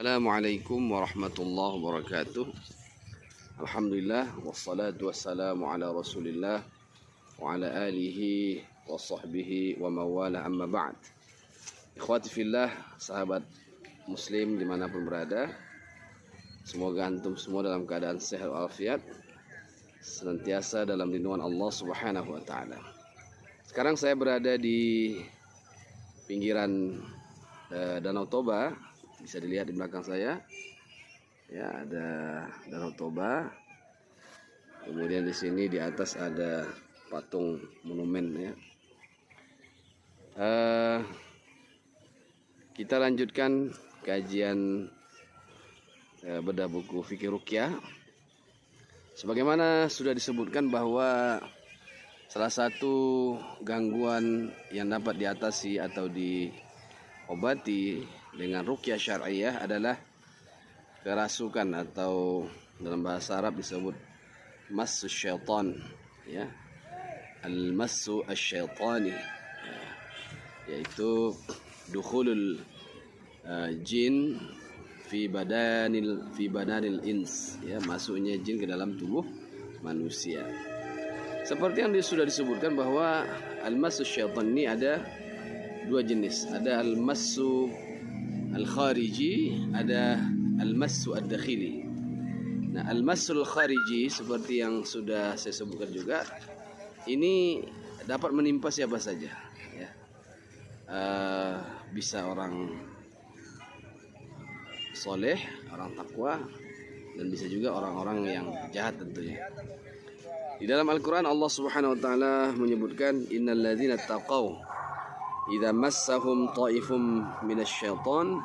Assalamualaikum warahmatullahi wabarakatuh. Alhamdulillah wassalatu wassalamu ala Rasulillah wa ala alihi wa sahbihi wa mawala amma ba'd. Ikhwati fillah, sahabat muslim dimanapun berada, semoga antum semua dalam keadaan sehat walafiat, senantiasa dalam lindungan Allah Subhanahu wa taala. Sekarang saya berada di pinggiran Danau Toba. Bisa dilihat di belakang saya, ya, ada Danau Toba. Kemudian di sini di atas ada patung monumen, ya. Kita lanjutkan kajian bedah buku fikih ruqyah. Sebagaimana sudah disebutkan bahwa salah satu gangguan yang dapat diatasi atau diobati dengan ruqyah syar'iyah adalah kerasukan, atau dalam bahasa Arab disebut massu syaitan, ya, al-massu asyaitani, ya, yaitu dukhulul jin fi badanil ins, ya, masuknya jin ke dalam tubuh manusia. Seperti yang sudah disebutkan bahwa al-massu syaitan ini ada dua jenis, ada al-massu al-khariji, ada al-massu ad-dakhili. Nah, al-massu al-khariji seperti yang sudah saya sebutkan juga, ini dapat menimpa siapa saja, ya. Bisa orang soleh, orang takwa, dan bisa juga orang-orang yang jahat tentunya. Di dalam Al-Quran Allah Subhanahu wa ta'ala menyebutkan, innal ladzina taqaw idza massahum ta'ifum minasyaiton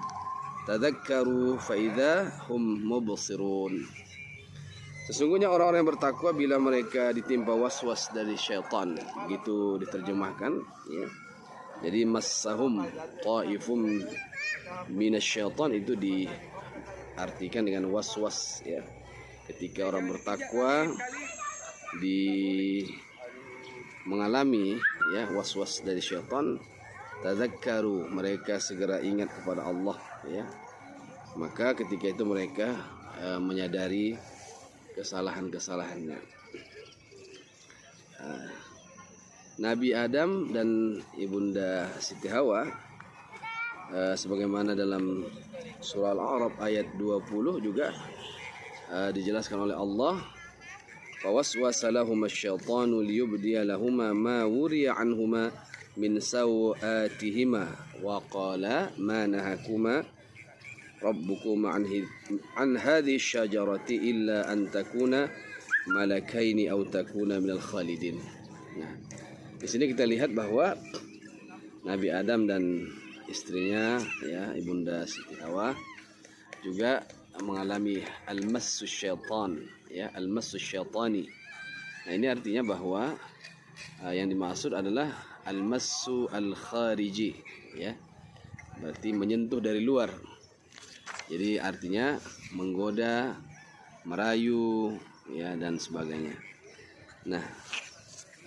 tadzakkaru fa idza hum mubsirun. Sesungguhnya orang-orang yang bertakwa bila mereka ditimpa waswas dari syaitan, begitu diterjemahkan, ya. Jadi massahum ta'ifum minasyaiton itu diartikan dengan waswas, ya. Ketika orang bertakwa mengalami, ya, waswas dari syaitan, tadzakkaru, mereka segera ingat kepada Allah, ya. Maka ketika itu mereka menyadari kesalahan-kesalahannya. Nabi Adam dan ibunda Siti Hawa, sebagaimana dalam surah Al-A'raf ayat 20 juga dijelaskan oleh Allah, fawaswasa lahuma asyaitanu liyubdiya lahuma ma wuriya anhuma min sawatihima wa qala ma nahakuma rabbukuma an hadhihi syajarati illa an takuna malakaini aw takuna minal khalidin. Nah, di sini kita lihat bahwa Nabi Adam dan istrinya, ya, ibunda Siti Hawa juga mengalami al-massu syaitan, ya, al-massu syaitani. Nah, ini artinya bahwa yang dimaksud adalah al-massu al-khariji, ya, berarti menyentuh dari luar. Jadi artinya menggoda, merayu, ya, dan sebagainya. Nah,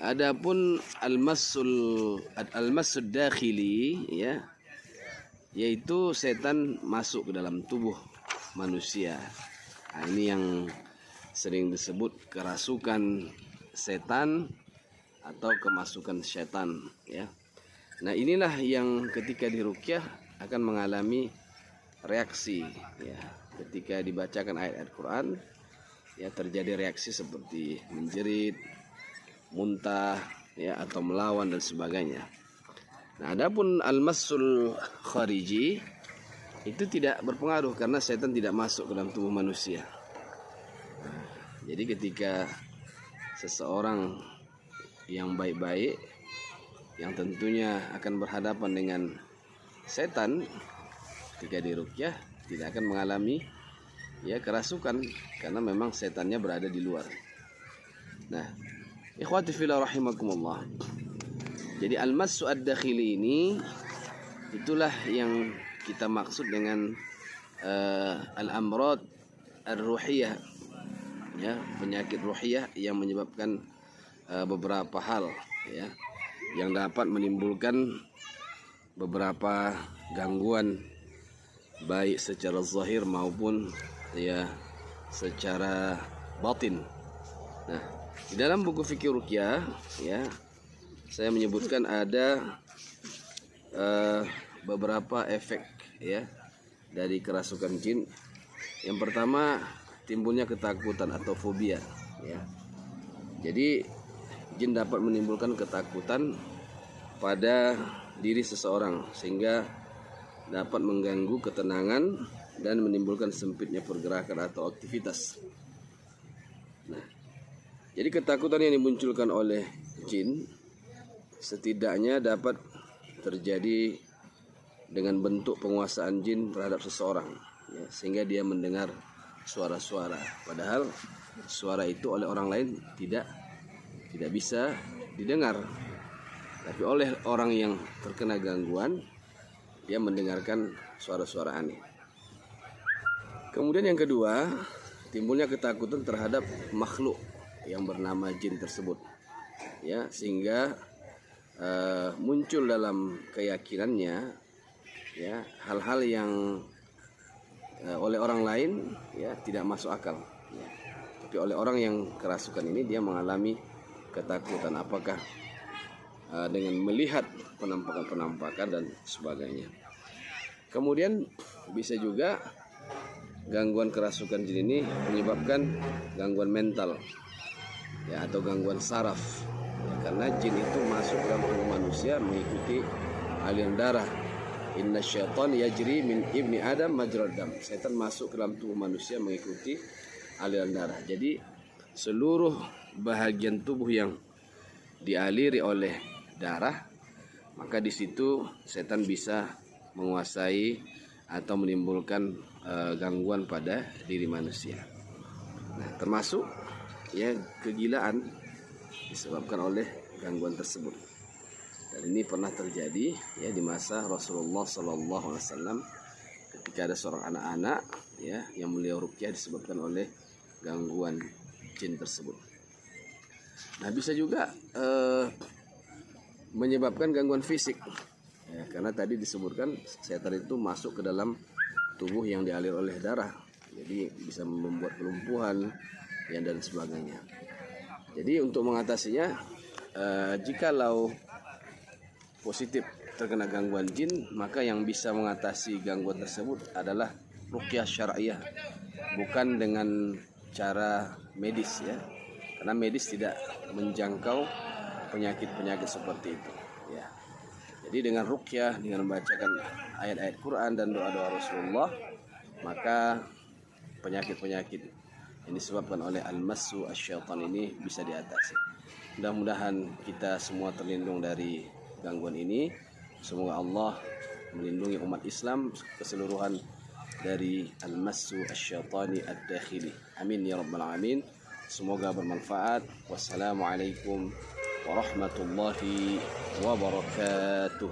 adapun al-massu dakhili, ya, yaitu setan masuk ke dalam tubuh manusia. Nah, ini yang sering disebut kerasukan setan atau kemasukan setan, ya. Nah, inilah yang ketika diruqyah akan mengalami reaksi, ya. Ketika dibacakan ayat-ayat Quran, ya, terjadi reaksi seperti menjerit, muntah, ya, atau melawan dan sebagainya. Nah, adapun al-massul khariji itu tidak berpengaruh karena setan tidak masuk ke dalam tubuh manusia. Nah, jadi ketika seseorang yang baik-baik, yang tentunya akan berhadapan dengan setan, ketika diruqyah tidak akan mengalami, ya, kerasukan karena memang setannya berada di luar. Nah, ikhwati fillah rahimakumullah. Jadi al-massu ad-dakhili ini itulah yang kita maksud dengan al-amrad ar-ruhiyah, ya, penyakit ruhiyah yang menyebabkan beberapa hal, ya, yang dapat menimbulkan beberapa gangguan baik secara zahir maupun ya secara batin. Nah, di dalam buku fikih ruqyah ya saya menyebutkan ada beberapa efek ya dari kerasukan jin. Yang pertama, timbulnya ketakutan atau fobia ya. Jadi jin dapat menimbulkan ketakutan pada diri seseorang sehingga dapat mengganggu ketenangan dan menimbulkan sempitnya pergerakan atau aktivitas. Nah, jadi ketakutan yang dimunculkan oleh jin setidaknya dapat terjadi dengan bentuk penguasaan jin terhadap seseorang ya, sehingga dia mendengar suara-suara, padahal suara itu oleh orang lain tidak bisa didengar, tapi oleh orang yang terkena gangguan dia mendengarkan suara-suara aneh. Kemudian yang kedua, timbulnya ketakutan terhadap makhluk yang bernama jin tersebut ya, sehingga muncul dalam keyakinannya ya hal-hal yang oleh orang lain ya tidak masuk akal ya. Tapi oleh orang yang kerasukan ini dia mengalami ketakutan, apakah dengan melihat penampakan-penampakan dan sebagainya. Kemudian bisa juga gangguan kerasukan jin ini menyebabkan gangguan mental ya, atau gangguan saraf ya, karena jin itu masuk dalam tubuh manusia mengikuti aliran darah. Inna syaitan yajri min ibni adam majrad dam. Setan masuk ke dalam tubuh manusia mengikuti aliran darah. Jadi seluruh bahagian tubuh yang dialiri oleh darah, maka di situ setan bisa menguasai atau menimbulkan gangguan pada diri manusia. Nah, termasuk ya kegilaan disebabkan oleh gangguan tersebut. Dan ini pernah terjadi ya di masa Rasulullah SAW ketika ada seorang anak-anak ya yang beliau ruqyah disebabkan oleh gangguan jin tersebut. Nah, bisa juga menyebabkan gangguan fisik ya, karena tadi disebutkan setan itu masuk ke dalam tubuh yang dialir oleh darah, jadi bisa membuat kelumpuhan ya dan sebagainya. Jadi untuk mengatasinya, jikalau positif terkena gangguan jin, maka yang bisa mengatasi gangguan tersebut adalah ruqyah syar'iyah, bukan dengan cara medis ya, karena medis tidak menjangkau penyakit-penyakit seperti itu ya. Jadi dengan ruqyah, dengan membacakan ayat-ayat Quran dan doa-doa Rasulullah, maka penyakit-penyakit yang disebabkan oleh al-massu asyaitan ini bisa diatasi. Mudah-mudahan kita semua terlindung dari gangguan ini. Semoga Allah melindungi umat Islam keseluruhan dari al-massu asyaitani ad-dakhili. Amin ya rabbal alamin. Semoga bermanfaat. Wassalamualaikum warahmatullahi wabarakatuh.